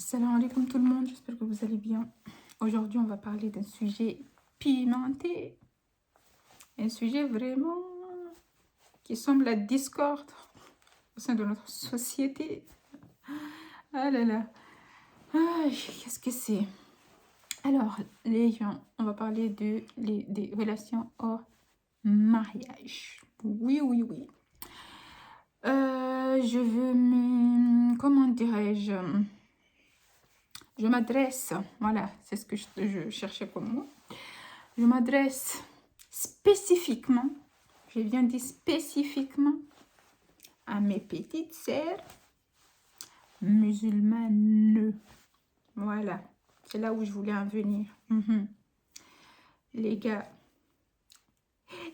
Salam alaikum tout le monde, j'espère que vous allez bien. Aujourd'hui, on va parler d'un sujet pimenté, un sujet vraiment qui semble la discorde au sein de notre société. Ah là là, qu'est-ce que c'est? Alors, les gens, on va parler des relations hors mariage. Oui, oui, oui. Je veux comment dirais-je? Je m'adresse, voilà, c'est ce que je cherchais comme mot. Je m'adresse spécifiquement, je viens dire spécifiquement, à mes petites sœurs musulmanes. Voilà, c'est là où je voulais en venir. Les gars,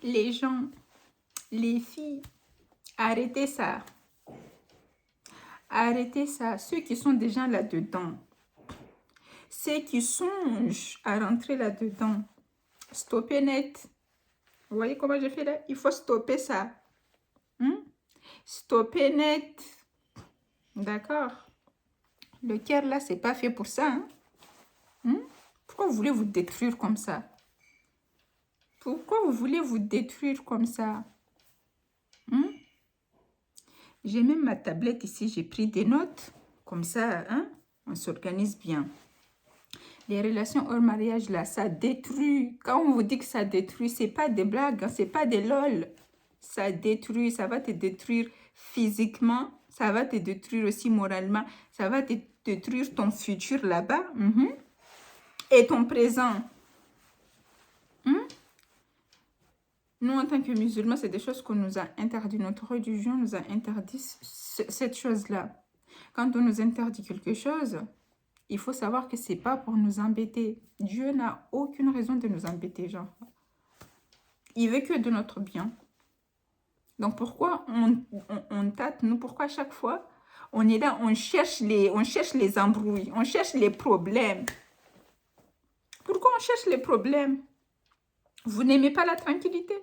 les gens, les filles, arrêtez ça. Arrêtez ça. Ceux qui sont déjà là-dedans, ceux qui songent à rentrer là-dedans, stoppez net. Vous voyez comment je fais là? Il faut stopper ça. Stopper net. D'accord? Le cœur là, c'est pas fait pour ça. Pourquoi vous voulez vous détruire comme ça? Pourquoi vous voulez vous détruire comme ça? J'ai même ma tablette ici, j'ai pris des notes. Comme ça, on s'organise bien. Les relations hors mariage là, ça détruit. Quand on vous dit que ça détruit, c'est pas des blagues, c'est pas des lol. Ça détruit, ça va te détruire physiquement, ça va te détruire aussi moralement, ça va te détruire ton futur là-bas et ton présent. Nous, en tant que musulmans, c'est des choses qu'on nous a interdit. Notre religion nous a interdit cette chose-là. Quand on nous interdit quelque chose, il faut savoir que c'est pas pour nous embêter. Dieu n'a aucune raison de nous embêter, genre. Il veut que de notre bien. Donc, pourquoi on tâte, nous? Pourquoi à chaque fois, on est là, on cherche les embrouilles, on cherche les problèmes. Pourquoi on cherche les problèmes? Vous n'aimez pas la tranquillité?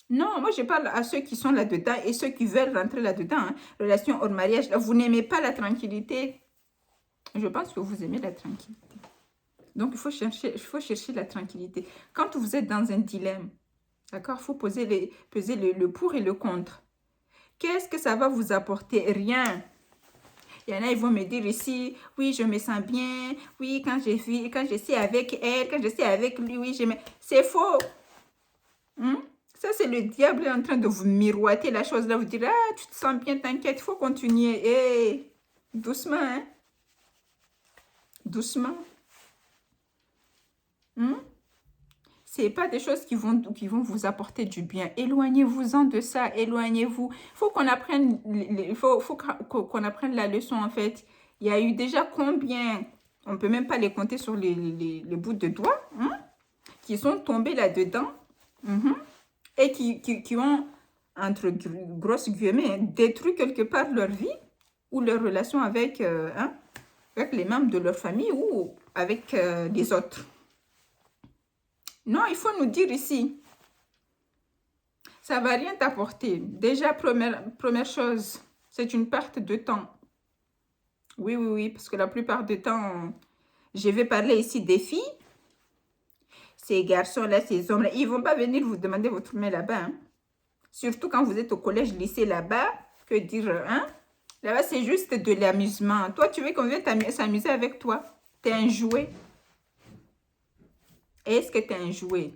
Non, moi je parle à ceux qui sont là-dedans et ceux qui veulent rentrer là-dedans. Relation hors mariage, là, vous n'aimez pas la tranquillité. Je pense que vous aimez la tranquillité. Donc, il faut chercher la tranquillité. Quand vous êtes dans un dilemme, d'accord, il faut peser le pour et le contre. Qu'est-ce que ça va vous apporter? Rien. Il y en a, ils vont me dire ici, oui, je me sens bien. Oui, quand je suis avec elle, quand je suis avec lui, oui, j'aime. C'est faux. Ça, c'est le diable en train de vous miroiter la chose là. Vous dire, ah, tu te sens bien, t'inquiète, il faut continuer. Hey, doucement, hein. Doucement. C'est pas des choses qui vont vous apporter du bien. Éloignez-vous-en de ça, éloignez-vous. Faut qu'on apprenne, faut qu'on apprenne la leçon en fait. Il y a eu déjà combien, on peut même pas les compter sur les bouts de doigts, qui sont tombés là-dedans et qui ont, entre grosses guillemets, détruit quelque part leur vie ou leur relation avec, avec les membres de leur famille ou avec les autres. Non, il faut nous dire ici, ça ne va rien t'apporter. Déjà, première chose, c'est une perte de temps. Oui, oui, oui, parce que la plupart du temps, je vais parler ici des filles. Ces garçons-là, ces hommes-là, ils ne vont pas venir vous demander votre main là-bas. Surtout quand vous êtes au collège, lycée là-bas, que dire, Là-bas, c'est juste de l'amusement. Toi, tu veux qu'on vienne s'amuser avec toi? Tu es un jouet. Est-ce que tu es un jouet?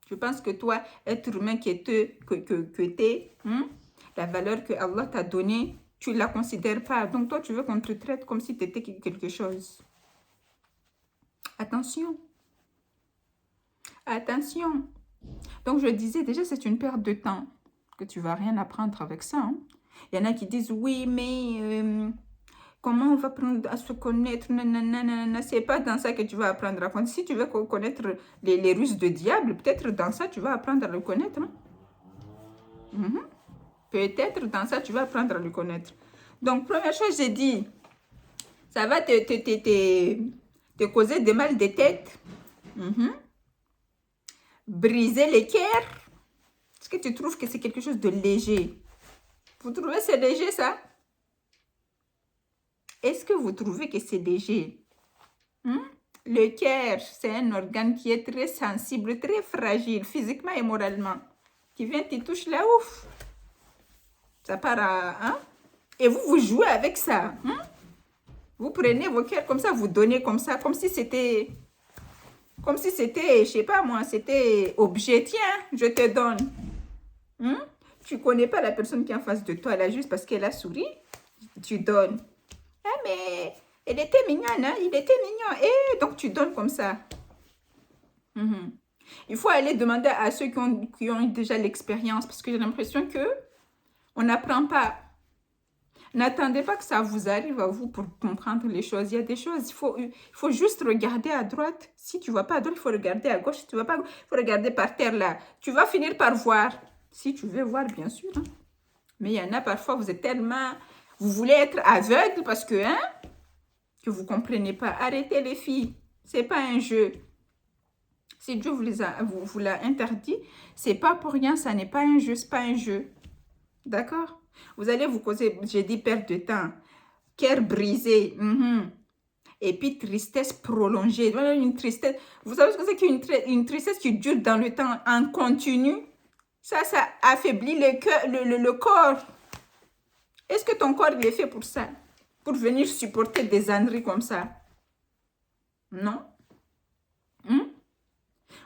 Je pense que toi, être humain que tu es, la valeur que Allah t'a donnée, tu ne la considères pas. Donc toi, tu veux qu'on te traite comme si tu étais quelque chose. Attention. Attention. Donc je disais déjà, c'est une perte de temps. Que tu ne vas rien apprendre avec ça. Il y en a qui disent, oui, mais comment on va apprendre à se connaître? C'est pas dans ça que tu vas apprendre à connaître. Si tu veux connaître les ruses de diable, peut-être dans ça, tu vas apprendre à le connaître. Peut-être dans ça, tu vas apprendre à le connaître. Donc, première chose, j'ai dit, ça va te causer des mal de tête. Briser les cœurs. Est-ce que tu trouves que c'est quelque chose de léger? Vous trouvez que c'est léger, ça? Est-ce que vous trouvez que c'est léger? Le cœur, c'est un organe qui est très sensible, très fragile, physiquement et moralement. Tu viens, tu touches là, ouf. Ça part à... Et vous jouez avec ça. Vous prenez vos cœurs comme ça, vous donnez comme ça, comme si c'était... Comme si c'était, je sais pas moi, c'était objet. Tiens, je te donne. Tu connais pas la personne qui est en face de toi là, juste parce qu'elle a souri. Tu donnes. Ah, mais elle était mignonne, hein? Il était mignon. Et donc, tu donnes comme ça. Il faut aller demander à ceux qui ont déjà l'expérience parce que j'ai l'impression que on n'apprend pas. N'attendez pas que ça vous arrive à vous pour comprendre les choses. Il y a des choses, il faut juste regarder à droite. Si tu ne vois pas à droite, il faut regarder à gauche. Si tu ne vois pas, il faut regarder par terre là. Tu vas finir par voir. Si tu veux voir, bien sûr. Mais il y en a parfois, vous êtes tellement... Vous voulez être aveugle parce que, que vous ne comprenez pas. Arrêtez les filles. Ce n'est pas un jeu. Si Dieu vous l'a interdit, ce n'est pas pour rien. Ça n'est pas un jeu. Ce n'est pas un jeu. D'accord? Vous allez vous causer, j'ai dit perte de temps, cœur brisé, et puis tristesse prolongée. Voilà une tristesse. Vous savez ce que c'est qu'une tristesse qui dure dans le temps en continu? Ça affaiblit le corps. Est-ce que ton corps il est fait pour ça? Pour venir supporter des âneries comme ça? Non.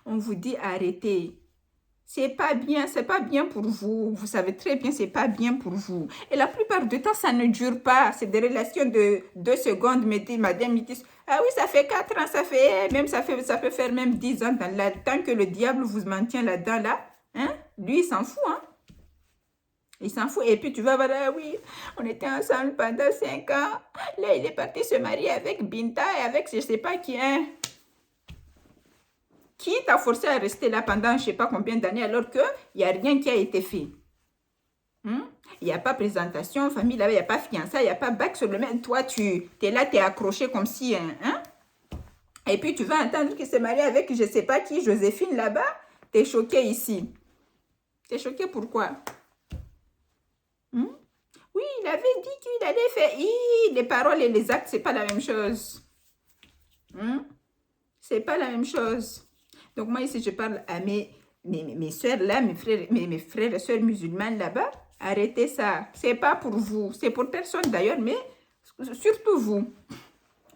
On vous dit arrêtez. C'est pas bien pour vous. Vous savez très bien, c'est pas bien pour vous. Et la plupart du temps, ça ne dure pas. C'est des relations de 2 secondes. Madame me dit, ah oui, ça fait 4 ans, ça peut faire même 10 ans. Tant que le diable vous maintient là-dedans, là, lui, il s'en fout, Il s'en fout. Et puis, tu vas voir, ah oui, on était ensemble pendant 5 ans. Là, il est parti se marier avec Binta et avec je sais pas qui, Qui t'a forcé à rester là pendant je ne sais pas combien d'années alors qu'il n'y a rien qui a été fait? Il n'y a pas présentation, famille là-bas, il n'y a pas fiançailles, il n'y a pas bac sur le même. Toi, tu es là, tu es accroché comme si... Et puis, tu vas entendre qu'il s'est marié avec je ne sais pas qui, Joséphine là-bas. Tu es choqué ici. Tu es choqué pourquoi? Oui, il avait dit qu'il allait faire... les paroles et les actes, ce n'est pas la même chose. C'est pas la même chose. Donc, moi, ici, je parle à mes soeurs là, mes frères et soeurs musulmans là-bas. Arrêtez ça. C'est pas pour vous. C'est pour personne d'ailleurs, mais surtout vous.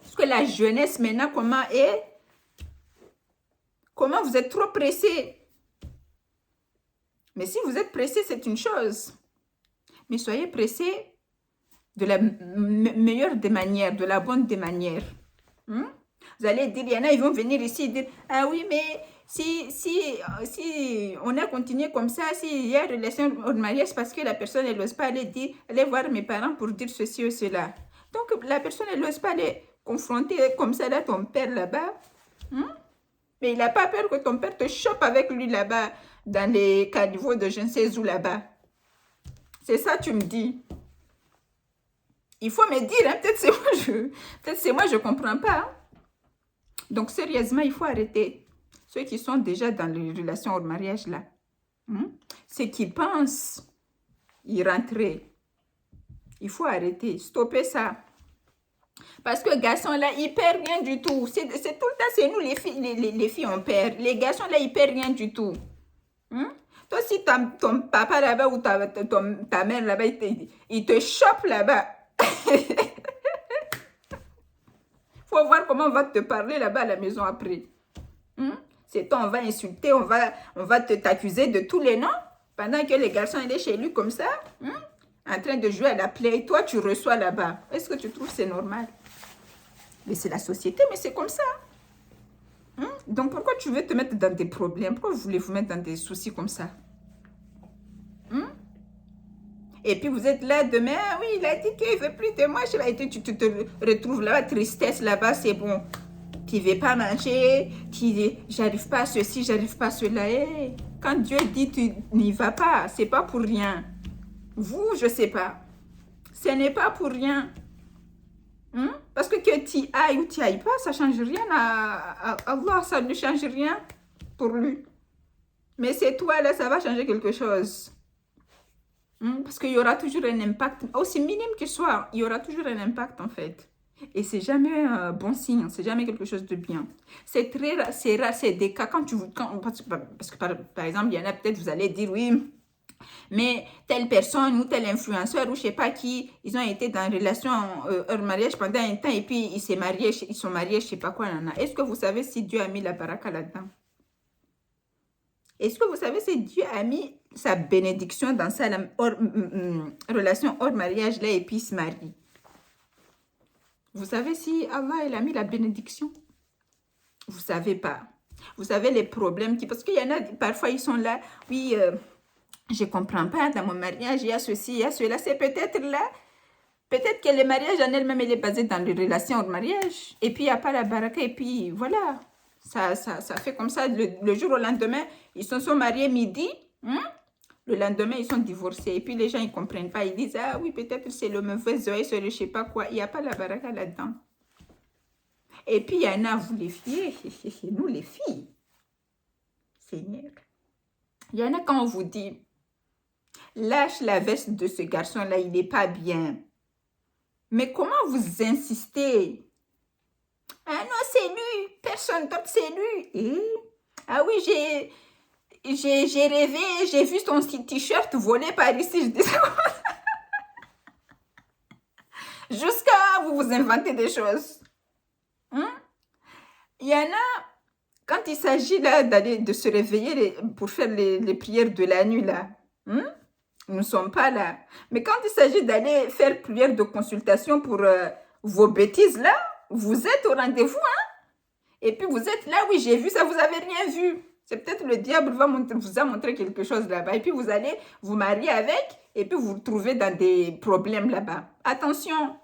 Parce que la jeunesse maintenant, comment est? Comment vous êtes trop pressés? Mais si vous êtes pressés, c'est une chose. Mais soyez pressés de la meilleure des manières, de la bonne des manières. Vous allez dire, il y en a, ils vont venir ici et dire, ah oui, mais si on a continué comme ça, s'il y a relation au mariage, parce que la personne, elle n'ose pas aller voir mes parents pour dire ceci ou cela. Donc, la personne, elle n'ose pas aller confronter comme ça, là, ton père là-bas. Mais il n'a pas peur que ton père te chope avec lui là-bas, dans les caniveaux de je ne sais où là-bas. C'est ça, tu me dis. Il faut me dire, peut-être c'est moi, je ne comprends pas. Donc, sérieusement, il faut arrêter. Ceux qui sont déjà dans les relations au mariage, là, ceux qui pensent y rentrer, il faut arrêter, stopper ça. Parce que garçon, là, il perd rien du tout. C'est tout le temps, c'est nous, les filles, on perd. Les garçons, là, ils perdent rien du tout. Toi, si ton papa là-bas ou ta mère là-bas, il te chope là-bas. Faut voir comment on va te parler là-bas à la maison après. C'est toi, on va insulter, on va t'accuser de tous les noms. Pendant que les garçons étaient chez lui comme ça, en train de jouer à la play, toi, tu reçois là-bas. Est-ce que tu trouves que c'est normal? Mais c'est la société, mais c'est comme ça. Donc, pourquoi tu veux te mettre dans des problèmes? Pourquoi vous voulez vous mettre dans des soucis comme ça? Et puis, vous êtes là demain, ah oui, il a dit qu'il ne veut plus de moi. Et tu te retrouves là-bas, tristesse là-bas, c'est bon. Tu ne veux pas manger, j'arrive pas à ceci, j'arrive pas à cela. Hey, quand Dieu dit, tu n'y vas pas, c'est pas pour rien. Vous, je ne sais pas. Ce n'est pas pour rien. Parce que tu ailles ou tu ailles pas, ça ne change rien à Allah, ça ne change rien pour lui. Mais c'est toi, là, ça va changer quelque chose. Parce qu'il y aura toujours un impact, aussi minime qu'il soit, il y aura toujours un impact en fait. Et c'est jamais bon signe, c'est jamais quelque chose de bien. C'est très rare, c'est des cas quand parce que par exemple, il y en a peut-être, vous allez dire oui, mais telle personne ou tel influenceur ou je sais pas qui, ils ont été dans une relation, hors mariage pendant un temps et puis ils sont mariés, je sais pas quoi, Est-ce que vous savez si Dieu a mis la baraka là-dedans? Est-ce que vous savez si Dieu a mis sa bénédiction dans sa relation hors mariage là et puis il se marie? Vous savez si Allah il a mis la bénédiction? Vous savez pas. Vous savez les problèmes parce qu'il y en a, parfois ils sont là, oui, je comprends pas, dans mon mariage, il y a ceci, il y a cela. C'est peut-être là, peut-être que le mariage en elle-même, il est basé dans les relations hors mariage. Et puis, il n'y a pas la baraka. Et puis, voilà. Ça fait comme ça. Le jour au lendemain, ils se sont mariés midi. Le lendemain, ils sont divorcés. Et puis, les gens, ils ne comprennent pas. Ils disent, ah oui, peut-être c'est le mauvais oeil, c'est le je sais pas quoi. Il n'y a pas la baraka là-dedans. Et puis, il y en a, vous les filles, nous les filles. Seigneur. Il y en a quand on vous dit, lâche la veste de ce garçon-là, il n'est pas bien. Mais comment vous insistez? Ah non, c'est lui, personne d'autre, c'est lui. Ah oui, j'ai rêvé, j'ai vu son t-shirt volé par ici. Je dis ça. Jusqu'à vous inventez des choses. Il y en a, quand il s'agit là de se réveiller pour faire les prières de la nuit là, nous ne sommes pas là. Mais quand il s'agit d'aller faire prière de consultation pour vos bêtises là, vous êtes au rendez-vous, Et puis vous êtes là, oui, j'ai vu ça, vous n'avez rien vu. C'est peut-être le diable vous a montré quelque chose là-bas. Et puis vous allez vous marier avec, et puis vous vous trouvez dans des problèmes là-bas. Attention,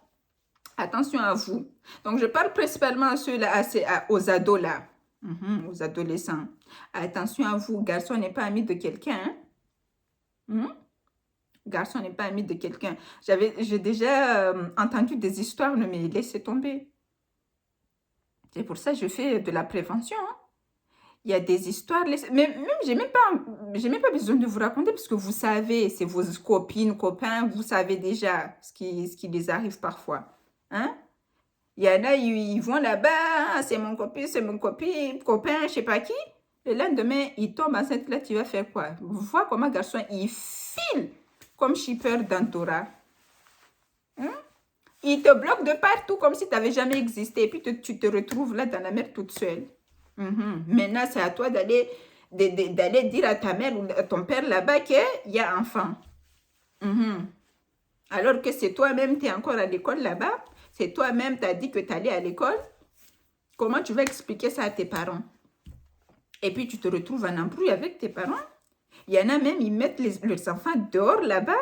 attention à vous. Donc je parle principalement à ceux-là, aux ados là, aux adolescents. Attention à vous, garçon n'est pas ami de quelqu'un. Garçon n'est pas ami de quelqu'un. J'ai déjà entendu des histoires, mais laissez tomber. C'est pour ça que je fais de la prévention. Il y a des histoires, mais même, j'ai même pas besoin de vous raconter parce que vous savez, c'est vos copines, copains, vous savez déjà ce qui les arrive parfois. Il y en a, ils vont là-bas, c'est mon copain, copain, je sais pas qui. Le lendemain, il tombe enceinte, là, tu vas faire quoi? Vois comment garçon, il file comme shipper dans Torah. Il te bloque de partout comme si tu n'avais jamais existé. Et puis tu te retrouves là dans la mer toute seule. Maintenant, c'est à toi d'aller dire à ta mère ou à ton père là-bas qu'il y a enfant. Alors que c'est toi-même, tu es encore à l'école là-bas. C'est toi-même, tu as dit que tu allais à l'école. Comment tu vas expliquer ça à tes parents? Et puis tu te retrouves en embrouille avec tes parents. Il y en a même, ils mettent leurs enfants dehors là-bas.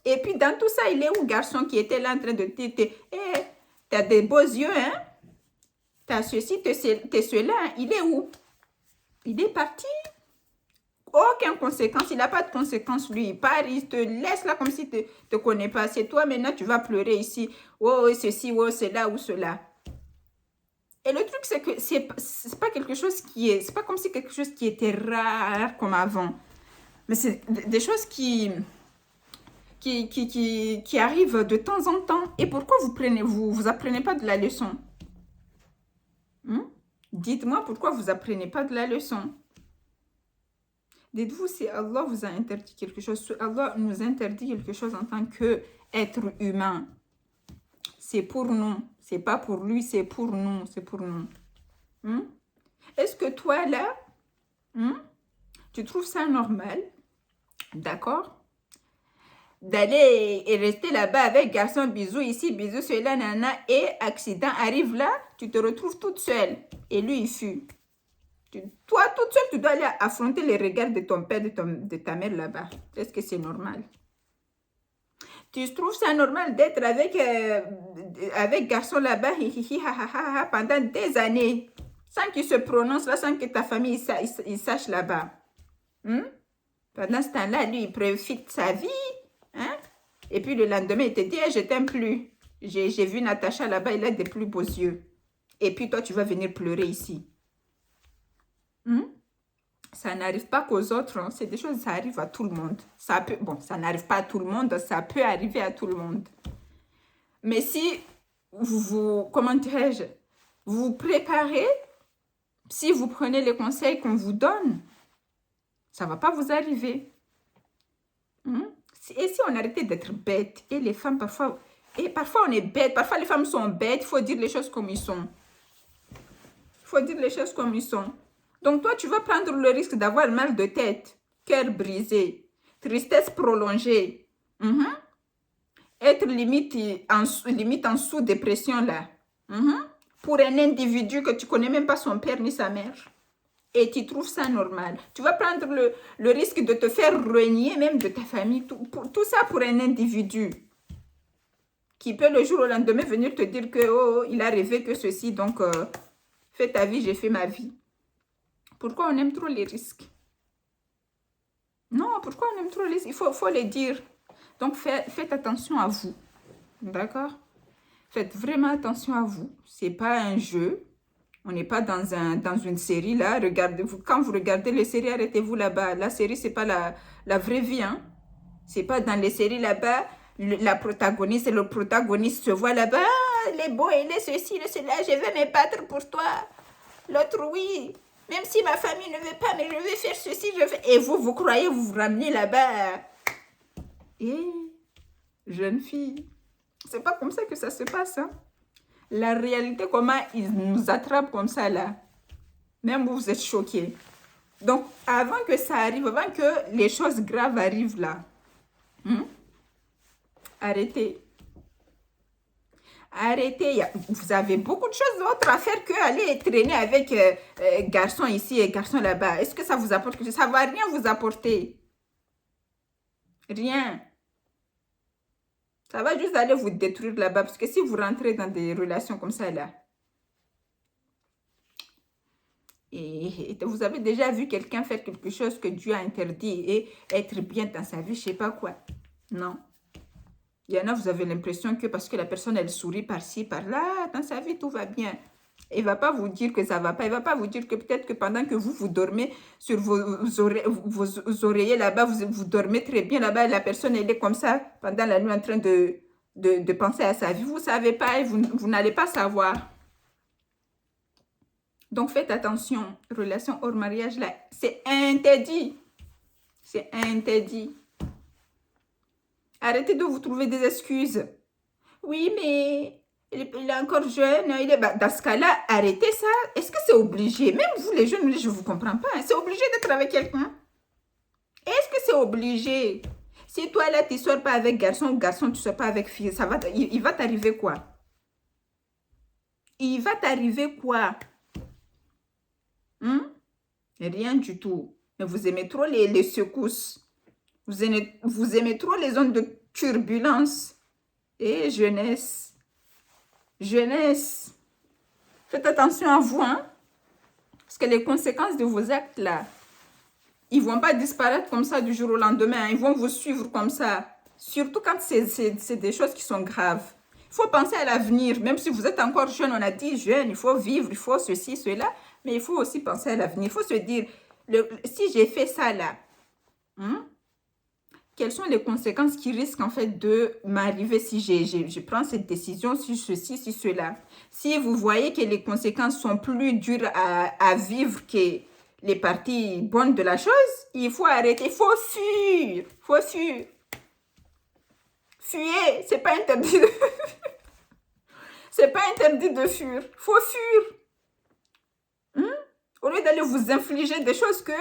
Et puis dans tout ça, il est où garçon qui était là en train de dire, tu as des beaux yeux, tu as ceci, tu es cela, il est où? Il est parti. Aucune conséquence, il n'a pas de conséquence, lui. Il part, il te laisse là comme s'il ne te connaît pas. C'est toi maintenant, tu vas pleurer ici. Oh, ceci, oh, cela ou cela. Et le truc, c'est que c'est pas quelque chose c'est pas comme si quelque chose qui était rare comme avant. Mais c'est des choses qui arrivent de temps en temps. Et pourquoi vous apprenez pas de la leçon? Dites-moi pourquoi vous apprenez pas de la leçon. Dites-vous si Allah vous a interdit quelque chose, si Allah nous interdit quelque chose en tant qu'être humain, c'est pour nous, c'est pas pour lui, c'est pour nous, c'est pour nous. Est-ce que toi là, tu trouves ça normal, d'accord, d'aller et rester là-bas avec garçon, bisous ici, bisous cela, nana, et accident arrive là, tu te retrouves toute seule, et lui il fuit. Toi, toute seule, tu dois aller affronter les regards de ton père, de ta mère là-bas. Est-ce que c'est normal? Tu trouves ça normal d'être avec garçon là-bas pendant des années, sans qu'il se prononce là, sans que ta famille il sache là-bas? Pendant ce temps-là, lui, il profite sa vie. Et puis le lendemain, il te dit, je t'aime plus. J'ai vu Natacha là-bas, il a des plus beaux yeux. Et puis toi, tu vas venir pleurer ici. Ça n'arrive pas qu'aux autres, hein. C'est des choses, ça arrive à tout le monde. Ça peut, bon, ça n'arrive pas à tout le monde, ça peut arriver à tout le monde. Mais si comment dirais-je, vous vous préparez, si vous prenez les conseils qu'on vous donne, ça ne va pas vous arriver. Et si on arrêtait d'être bête, et les femmes parfois, et parfois on est bête, parfois les femmes sont bêtes, il faut dire les choses comme ils sont. Il faut dire les choses comme ils sont. Donc toi, tu vas prendre le risque d'avoir mal de tête, cœur brisé, tristesse prolongée, être limite en sous-dépression là, pour un individu que tu ne connais même pas son père ni sa mère. Et tu trouves ça normal. Tu vas prendre le risque de te faire renier même de ta famille. Tout ça pour un individu qui peut le jour au lendemain venir te dire que oh, il a rêvé que ceci, donc fais ta vie, j'ai fait ma vie. Pourquoi on aime trop les risques? Non, pourquoi on aime trop les risques? Il faut les dire. Donc faites attention à vous. D'accord? Faites vraiment attention à vous. C'est pas un jeu. On n'est pas dans une série là. Regardez-vous. Quand vous regardez les séries, arrêtez-vous là-bas. La série, c'est pas la vraie vie. Hein? C'est pas dans les séries là-bas. La protagoniste et le protagoniste se voient là-bas. Ah, il est beau, il est ceci, il est cela. Je vais me battre pour toi. L'autre, oui. Même si ma famille ne veut pas, mais je vais faire ceci. Et vous croyez, vous vous ramenez là-bas. Et jeune fille, c'est pas comme ça que ça se passe. Hein? La réalité, comment ils nous attrapent comme ça là. Même vous êtes choqués. Donc, avant que ça arrive, avant que les choses graves arrivent là, arrêtez. Arrêtez. Vous avez beaucoup de choses d'autres à faire qu'aller traîner avec garçons ici et garçons là-bas. Est-ce que ça vous apporte quelque chose? Ça ne va rien vous apporter. Rien. Ça va juste aller vous détruire là-bas. Parce que si vous rentrez dans des relations comme ça là, et vous avez déjà vu quelqu'un faire quelque chose que Dieu a interdit et être bien dans sa vie, je ne sais pas quoi. Non. Il y en a, vous avez l'impression que parce que la personne, elle sourit par-ci, par-là, dans sa vie, tout va bien. Il ne va pas vous dire que ça ne va pas. Il ne va pas vous dire que peut-être que pendant que vous dormez sur vos oreillers là-bas, vous dormez très bien là-bas, la personne, elle est comme ça pendant la nuit en train de penser à sa vie. Vous ne savez pas et vous n'allez pas savoir. Donc, faites attention. Relation hors mariage, là, c'est interdit. C'est interdit. Arrêtez de vous trouver des excuses. Oui, mais il est encore jeune. Dans ce cas-là, arrêtez ça. Est-ce que c'est obligé? Même vous, les jeunes, je ne vous comprends pas. C'est obligé d'être avec quelqu'un? Est-ce que c'est obligé? Si toi, là, tu ne sors pas avec garçon, tu ne sors pas avec fille, il va t'arriver quoi? Il va t'arriver quoi? Rien du tout. Mais vous aimez trop les secousses. Vous aimez trop les zones de turbulence. Et jeunesse. Jeunesse. Faites attention à vous, hein. Parce que les conséquences de vos actes, là, ils ne vont pas disparaître comme ça du jour au lendemain. Hein. Ils vont vous suivre comme ça. Surtout quand c'est des choses qui sont graves. Il faut penser à l'avenir. Même si vous êtes encore jeune, on a dit jeune, il faut vivre, il faut ceci, cela. Mais il faut aussi penser à l'avenir. Il faut se dire, si j'ai fait ça là, quelles sont les conséquences qui risquent en fait de m'arriver si je prends cette décision, si ceci, si cela. Si vous voyez que les conséquences sont plus dures à vivre que les parties bonnes de la chose, il faut arrêter, il faut fuir, il faut fuir. Fuyez, c'est pas interdit de... c'est pas interdit de fuir, il faut fuir. Au lieu d'aller vous infliger des choses que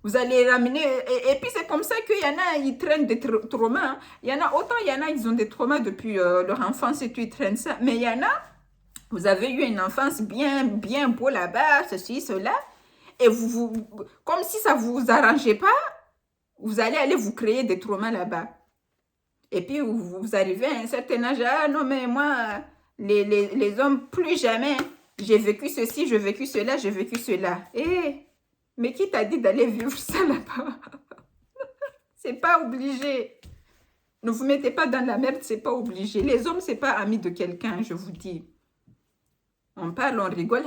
vous allez ramener. Et puis, c'est comme ça qu'il y en a, ils traînent des traumas. Hein. Il y en a, ils ont des traumas depuis leur enfance et puis ils traînent ça. Mais il y en a, vous avez eu une enfance bien beau là-bas, ceci, cela. Et comme si ça ne vous arrangeait pas, vous allez aller vous créer des traumas là-bas. Et puis, vous arrivez à un certain âge, ah non, mais moi, les hommes, plus jamais... J'ai vécu ceci, j'ai vécu cela, j'ai vécu cela. Mais qui t'a dit d'aller vivre ça là-bas? C'est pas obligé. Ne vous mettez pas dans la merde, c'est pas obligé. Les hommes, c'est pas amis de quelqu'un, je vous dis. On parle, on rigole,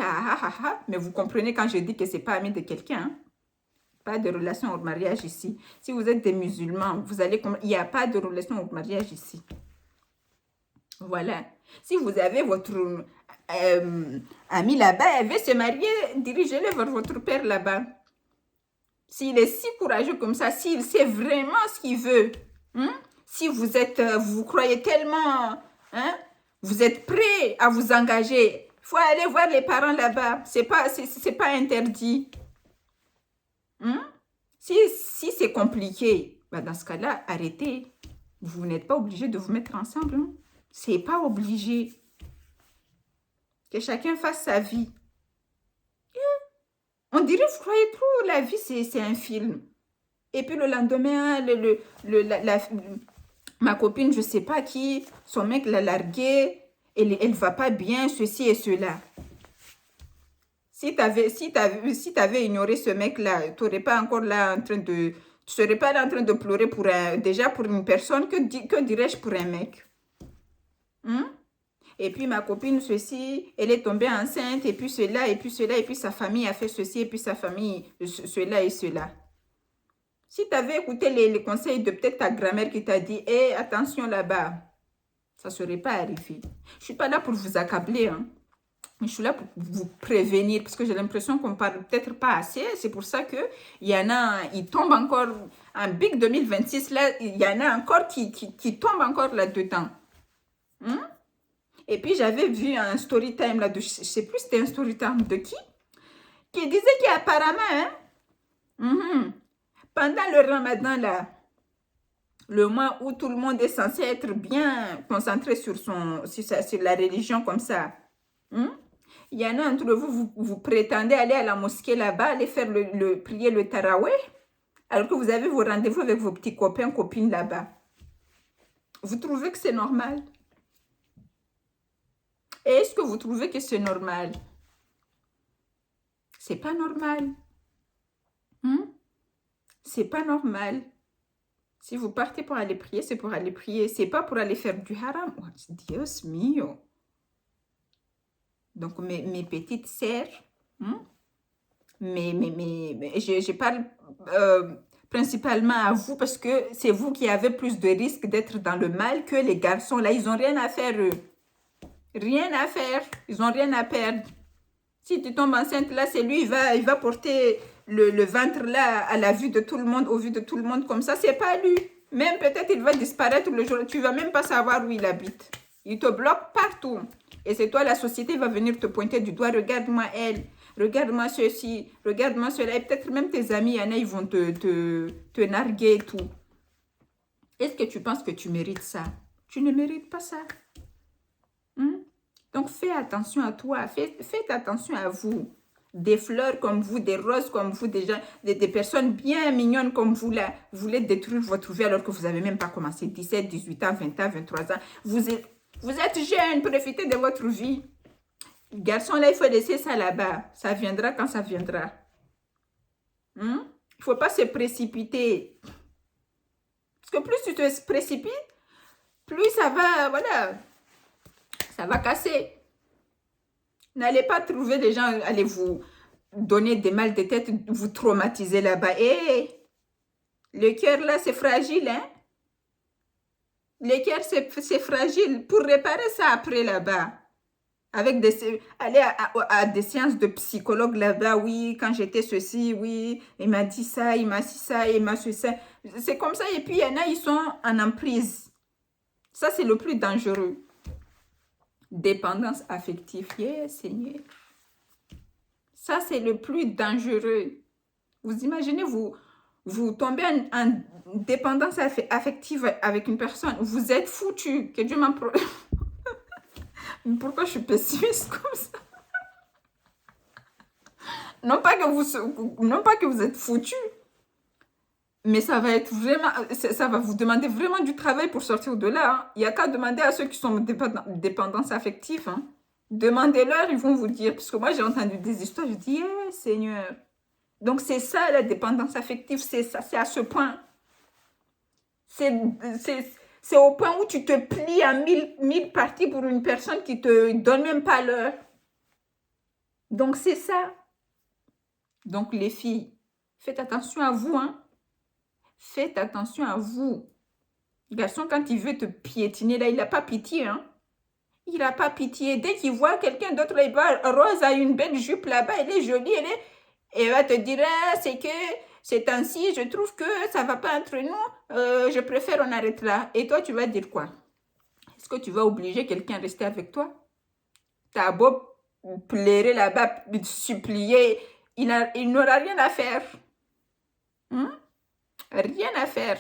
mais vous comprenez quand je dis que c'est pas ami de quelqu'un. Hein? Pas de relation au mariage ici. Si vous êtes des musulmans, il n'y a pas de relation au mariage ici. Voilà. Si vous avez votre ami là-bas, elle veut se marier, dirigez-le vers votre père là-bas. S'il est si courageux comme ça, s'il sait vraiment ce qu'il veut, hein? Si vous croyez tellement, hein? Vous êtes prêt à vous engager, il faut aller voir les parents là-bas. C'est pas interdit. Hein? Si c'est compliqué, bah dans ce cas-là, arrêtez. Vous n'êtes pas obligé de vous mettre ensemble. Hein? C'est pas obligé. Que chacun fasse sa vie. On dirait, vous croyez trop, la vie, c'est un film. Et puis le lendemain, ma copine, je ne sais pas qui, son mec l'a larguée, elle ne va pas bien, ceci et cela. Si tu avais ignoré ce mec-là, tu n'aurais pas encore là en train de... Tu serais pas là en train de pleurer déjà pour une personne, que dirais-je pour un mec? Hein? Et puis ma copine, ceci, elle est tombée enceinte, et puis cela, et puis cela, et puis sa famille a fait ceci, et puis sa famille, cela et cela. Si tu avais écouté les conseils de peut-être ta grand-mère qui t'a dit, hé, attention là-bas, ça ne serait pas arrivé. Je ne suis pas là pour vous accabler, hein. Je suis là pour vous prévenir, parce que j'ai l'impression qu'on ne parle peut-être pas assez. C'est pour ça qu'il y en a, ils tombent encore, en Big 2026, là, il y en a encore qui tombent encore là-dedans. Hein? Et puis, j'avais vu un story time là, je ne sais plus c'était un story time de qui disait qu'apparemment, hein, pendant le ramadan, là, le mois où tout le monde est censé être bien concentré sur la religion comme ça, hein, il y en a entre vous prétendez aller à la mosquée là-bas, aller faire prier le taraweh, alors que vous avez vos rendez-vous avec vos petits copains, copines là-bas. Vous trouvez que c'est normal? Et est-ce que vous trouvez que c'est normal? C'est pas normal. C'est pas normal. Si vous partez pour aller prier, c'est pour aller prier. C'est pas pour aller faire du haram. Oh, Dios mio. Donc, mes petites sœurs, je parle principalement à vous parce que c'est vous qui avez plus de risques d'être dans le mal que les garçons. Là, ils n'ont rien à faire, eux. Rien à faire. Ils n'ont rien à perdre. Si tu tombes enceinte, là, c'est lui, il va porter le ventre là à la vue de tout le monde, au vu de tout le monde comme ça. C'est pas lui. Même peut-être il va disparaître le jour. Tu vas même pas savoir où il habite. Il te bloque partout. Et c'est toi, la société va venir te pointer du doigt. Regarde-moi elle. Regarde-moi ceci. Regarde-moi cela. Et peut-être même tes amis, il y en a, ils vont te narguer et tout. Est-ce que tu penses que tu mérites ça? Tu ne mérites pas ça. Donc, fais attention à toi. Faites attention à vous. Des fleurs comme vous, des roses comme vous, des personnes bien mignonnes comme vous, là, vous voulez détruire votre vie alors que vous n'avez même pas commencé. 17, 18 ans, 20 ans, 23 ans. Vous êtes jeune, profitez de votre vie. Garçon, là, il faut laisser ça là-bas. Ça viendra quand ça viendra. Il ne faut pas se précipiter. Parce que plus tu te précipites, plus ça va, voilà, ça va casser. N'allez pas trouver des gens, allez vous donner des mal de tête, vous traumatiser là-bas. Et le cœur là, c'est fragile, hein? Le cœur, c'est fragile. Pour réparer ça après là-bas, avec aller à des séances de psychologue là-bas, oui, quand j'étais ceci, oui, il m'a dit ça, il m'a dit ça, il m'a dit ça. C'est comme ça. Et puis, il y en a, ils sont en emprise. Ça, c'est le plus dangereux. Dépendance affective. Yes, Seigneur. Ça, c'est le plus dangereux. Vous imaginez, vous tombez en dépendance affective avec une personne. Vous êtes foutu. Que Dieu m'en protège. Pourquoi je suis pessimiste comme ça? Non pas que vous êtes foutu. Mais ça va être vraiment, ça va vous demander vraiment du travail pour sortir de là. Hein. Il n'y a qu'à demander à ceux qui sont dépendance affective. Hein. Demandez-leur, ils vont vous dire. Parce que moi, j'ai entendu des histoires, je dis, Seigneur. Donc, c'est ça, la dépendance affective, c'est ça, c'est à ce point. C'est au point où tu te plies en mille parties pour une personne qui ne te donne même pas l'heure. Donc, c'est ça. Donc, les filles, Faites attention à vous, hein. Faites attention à vous. Le garçon, quand il veut te piétiner, là, il n'a pas pitié, hein. Il n'a pas pitié. Dès qu'il voit quelqu'un d'autre, il voit Rose a une belle jupe là-bas, elle est jolie, et il va te dire, ah, c'est que c'est ainsi, je trouve que ça ne va pas entre nous, je préfère on arrête là. Et toi, tu vas dire quoi? Est-ce que tu vas obliger quelqu'un à rester avec toi? T'as beau pleurer là-bas, supplier, il n'aura rien à faire. Hein? Rien à faire.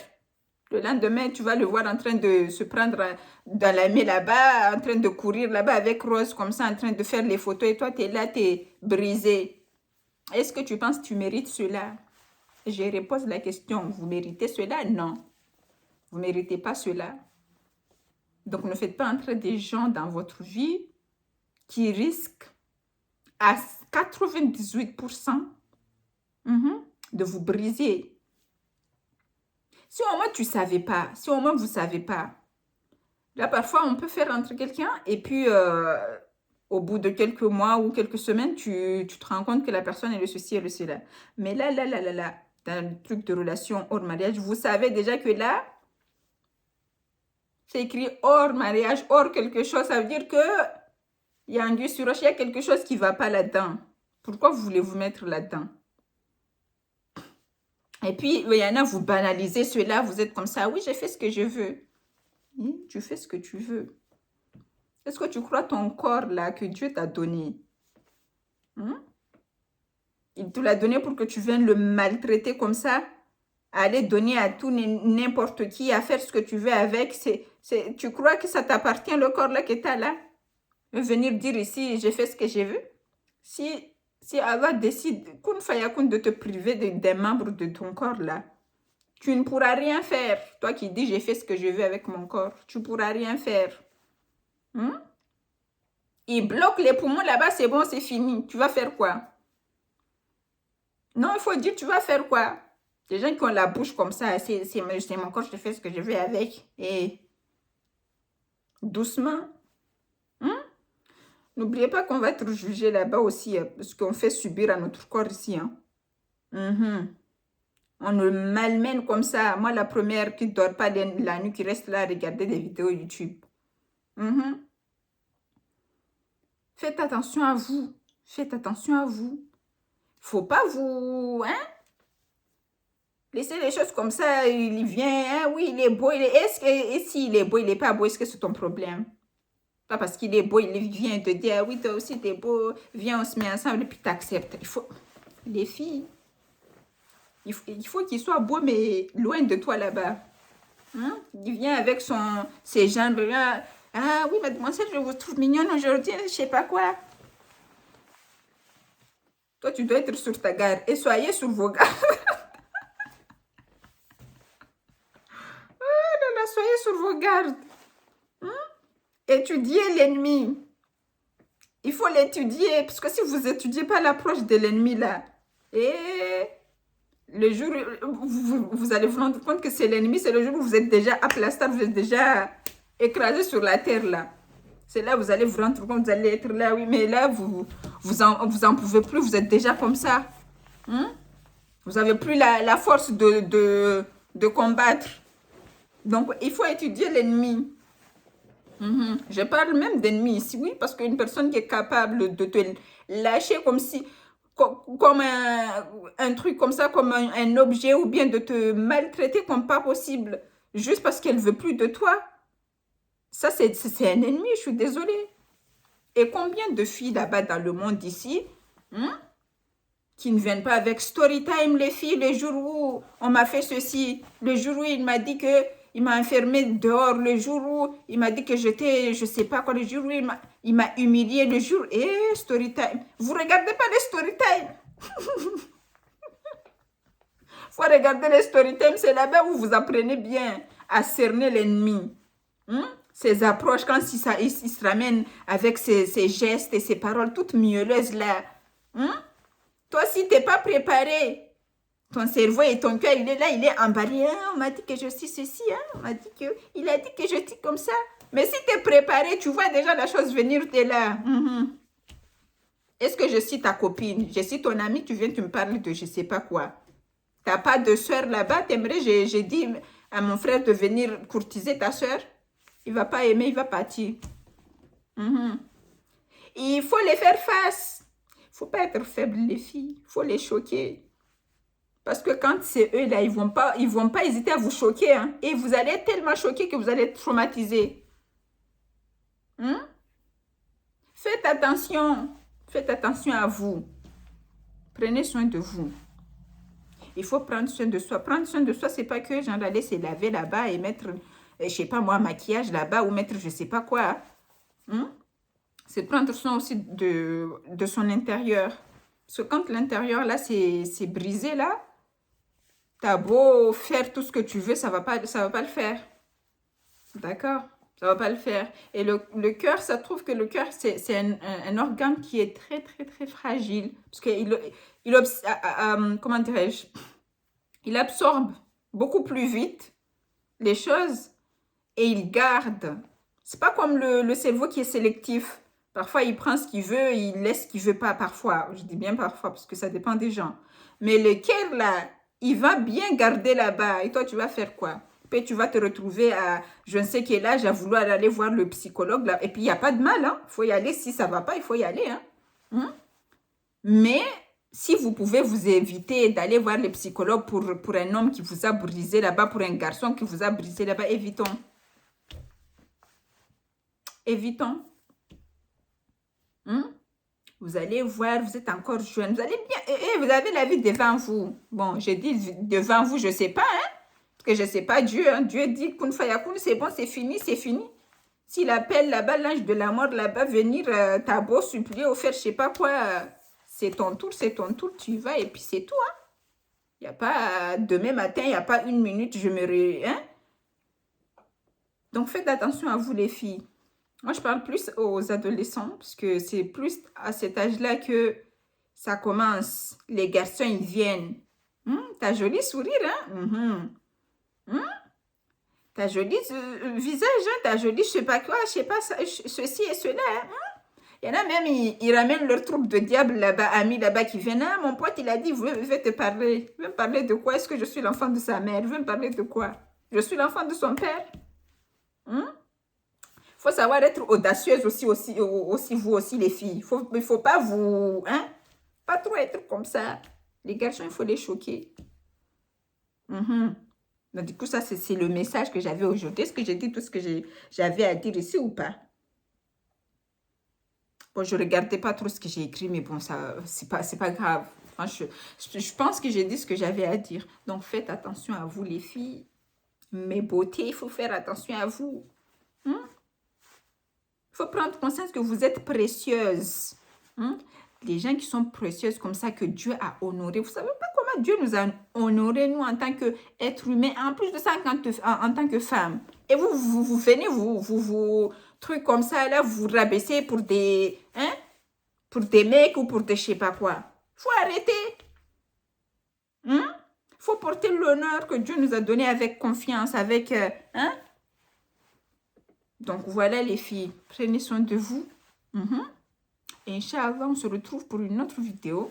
Le lendemain, tu vas le voir en train de se prendre dans la main là-bas, en train de courir là-bas avec Rose comme ça, en train de faire les photos. Et toi, tu es là, tu es brisé. Est-ce que tu penses que tu mérites cela? Je repose la question. Vous méritez cela? Non. Vous ne méritez pas cela. Donc, ne faites pas entrer des gens dans votre vie qui risquent à 98% de vous briser. Si au moins tu ne savais pas, si au moins vous ne savez pas, là parfois on peut faire entrer quelqu'un et puis au bout de quelques mois ou quelques semaines, tu te rends compte que la personne est le ceci et le cela. Mais là, dans le truc de relation hors mariage, vous savez déjà que là, c'est écrit hors mariage, hors quelque chose, ça veut dire que il y a anguille sur roche, il y a quelque chose qui ne va pas là-dedans. Pourquoi vous voulez vous mettre là-dedans? Et puis, il y en a, vous banalisez cela, vous êtes comme ça. Oui, j'ai fait ce que je veux. Oui, tu fais ce que tu veux. Est-ce que tu crois ton corps là que Dieu t'a donné? Il te l'a donné pour que tu viennes le maltraiter comme ça? Aller donner à tout n'importe qui, à faire ce que tu veux avec. Tu crois que ça t'appartient le corps là que tu as là? Venir dire ici, j'ai fait ce que je veux? Si Allah décide, kun fayakun, de te priver des membres de ton corps là, tu ne pourras rien faire. Toi qui dis, j'ai fait ce que je veux avec mon corps, tu ne pourras rien faire. Il bloque les poumons là-bas, c'est bon, c'est fini. Tu vas faire quoi? Non, il faut dire, tu vas faire quoi? Les gens qui ont la bouche comme ça, c'est mon corps, je fais ce que je veux avec. Et doucement. N'oubliez pas qu'on va être jugé là-bas aussi, ce qu'on fait subir à notre corps ici. On le malmène comme ça. Moi, la première qui ne dort pas la nuit, qui reste là à regarder des vidéos YouTube. Faites attention à vous. Faites attention à vous. Faut pas vous... laissez les choses comme ça. Il vient, oui, il est beau. Et s'il est beau, il n'est pas beau, est-ce que c'est ton problème? Pas parce qu'il est beau, il vient te dire, oui, toi aussi, t'es beau. Viens, on se met ensemble et puis t'acceptes. Les filles, il faut qu'il soit beau, mais loin de toi là-bas. Il vient avec ses jambes là. Ah oui, mademoiselle, je vous trouve mignonne aujourd'hui, je sais pas quoi. Toi, tu dois être sur ta garde. Et soyez sur vos gardes. Soyez sur vos gardes. Étudiez l'ennemi. Il faut l'étudier. Parce que si vous n'étudiez pas l'approche de l'ennemi là, et le jour où vous allez vous rendre compte que c'est l'ennemi, c'est le jour où vous êtes déjà aplastable, vous êtes déjà écrasé sur la terre là. C'est là où vous allez vous rendre compte, vous allez être là, oui, mais là, vous en pouvez plus, vous êtes déjà comme ça. Vous n'avez plus la force de combattre. Donc, il faut étudier l'ennemi. Je parle même d'ennemi ici, oui, parce qu'une personne qui est capable de te lâcher comme si, comme un truc comme ça, comme un objet, ou bien de te maltraiter comme pas possible, juste parce qu'elle veut plus de toi. Ça, c'est un ennemi, je suis désolée. Et combien de filles là-bas dans le monde ici, qui ne viennent pas avec story time, les filles, le jour où on m'a fait ceci, le jour où il m'a dit que il m'a enfermé dehors, le jour où il m'a dit que j'étais, je sais pas quoi, le jour où il m'a humilié, le jour... story time. Vous regardez pas les story time. Faut regarder les story time, c'est là-bas où vous apprenez bien à cerner l'ennemi. Ses approches, quand il se ramène avec ses gestes et ses paroles toutes mielleuses là. Toi, si tu n'es pas préparé, ton cerveau et ton cœur, il est là, il est emballé. On m'a dit que je suis ceci, on m'a dit que... Il a dit que je suis comme ça. Mais si tu es préparé, tu vois déjà la chose venir, tu es là. Est-ce que je suis ta copine? Je suis ton amie, tu viens, tu me parles de je sais pas quoi. T'as pas de soeur là-bas, t'aimerais, j'ai dit à mon frère de venir courtiser ta soeur. Il va pas aimer, il va partir. Mhm. Il faut les faire face. Il faut pas être faible, les filles. Il faut les choquer. Parce que quand c'est eux, là, ils vont pas hésiter à vous choquer. Hein. Et vous allez être tellement choqué que vous allez être traumatisé. Hein? Faites attention. Faites attention à vous. Prenez soin de vous. Il faut prendre soin de soi. Prendre soin de soi, c'est pas que genre aller se laver là-bas et mettre, je sais pas moi, maquillage là-bas ou mettre je sais pas quoi. Hein? C'est prendre soin aussi de son intérieur. Parce que quand l'intérieur, là, c'est brisé, là, t'as beau faire tout ce que tu veux, ça va pas le faire. D'accord? Ça va pas le faire. Et le cœur, ça trouve que le cœur, c'est un organe qui est très, très, très fragile. Parce qu'il comment dirais-je? Il absorbe beaucoup plus vite les choses et il garde. C'est pas comme le cerveau qui est sélectif. Parfois, il prend ce qu'il veut, il laisse ce qu'il veut pas parfois. Je dis bien parfois parce que ça dépend des gens. Mais le cœur, là, il va bien garder là-bas. Et toi, tu vas faire quoi? Puis tu vas te retrouver à je ne sais quel âge à vouloir aller voir le psychologue. Là. Et puis, il n'y a pas de mal. Hein? Il faut y aller. Si ça ne va pas, il faut y aller. Hein? Mais si vous pouvez vous éviter d'aller voir le psychologue pour un homme qui vous a brisé là-bas, pour un garçon qui vous a brisé là-bas, évitons. Évitons. Vous allez voir, vous êtes encore jeune, vous allez bien, et vous avez la vie devant vous. Bon, je dis devant vous, je ne sais pas, hein, parce que je ne sais pas Dieu. Hein. Dieu dit, kun fayakun, c'est bon, c'est fini, c'est fini. S'il appelle là-bas l'ange de la mort, là-bas, venir, t'as beau supplier ou faire je ne sais pas quoi, c'est ton tour, tu y vas, et puis c'est tout. Hein. Il n'y a pas, demain matin, il n'y a pas une minute, je me... Hein? Donc, faites attention à vous, les filles. Moi, je parle plus aux adolescents, parce que c'est plus à cet âge-là que ça commence. Les garçons, ils viennent. T'as joli sourire, hein? T'as joli visage, hein? T'as joli, je sais pas quoi, je sais pas, ceci et cela, hein? Il y en a même, ils ramènent leur troupe de diables là-bas, amis là-bas qui viennent. Ah, mon pote, il a dit, il veut te parler. Il veut me parler de quoi? Est-ce que je suis l'enfant de sa mère? Il veut me parler de quoi? Je suis l'enfant de son père? Faut savoir être audacieuse aussi vous aussi, les filles. Il faut pas vous... Hein? Pas trop être comme ça. Les garçons, il faut les choquer. Donc, du coup, ça, c'est le message que j'avais aujourd'hui. Est-ce que j'ai dit tout ce que j'avais à dire ici ou pas? Bon, je ne regardais pas trop ce que j'ai écrit, mais bon, ça, c'est pas grave. Enfin, je pense que j'ai dit ce que j'avais à dire. Donc, faites attention à vous, les filles. Mes beautés, il faut faire attention à vous. Il faut prendre conscience que vous êtes précieuses. Les gens qui sont précieuses comme ça, que Dieu a honoré. Vous ne savez pas comment Dieu nous a honoré, nous, en tant qu'êtres humains, en plus de ça, en tant que femmes. Et vous venez, vous trucs comme ça, là, vous rabaissez pour des mecs ou pour des je sais pas quoi. Faut arrêter. Faut porter l'honneur que Dieu nous a donné avec confiance, avec... Donc, voilà les filles. Prenez soin de vous. Et Inch'Allah, on se retrouve pour une autre vidéo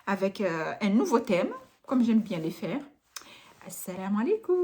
avec un nouveau thème, comme j'aime bien les faire. Assalamu alaikum.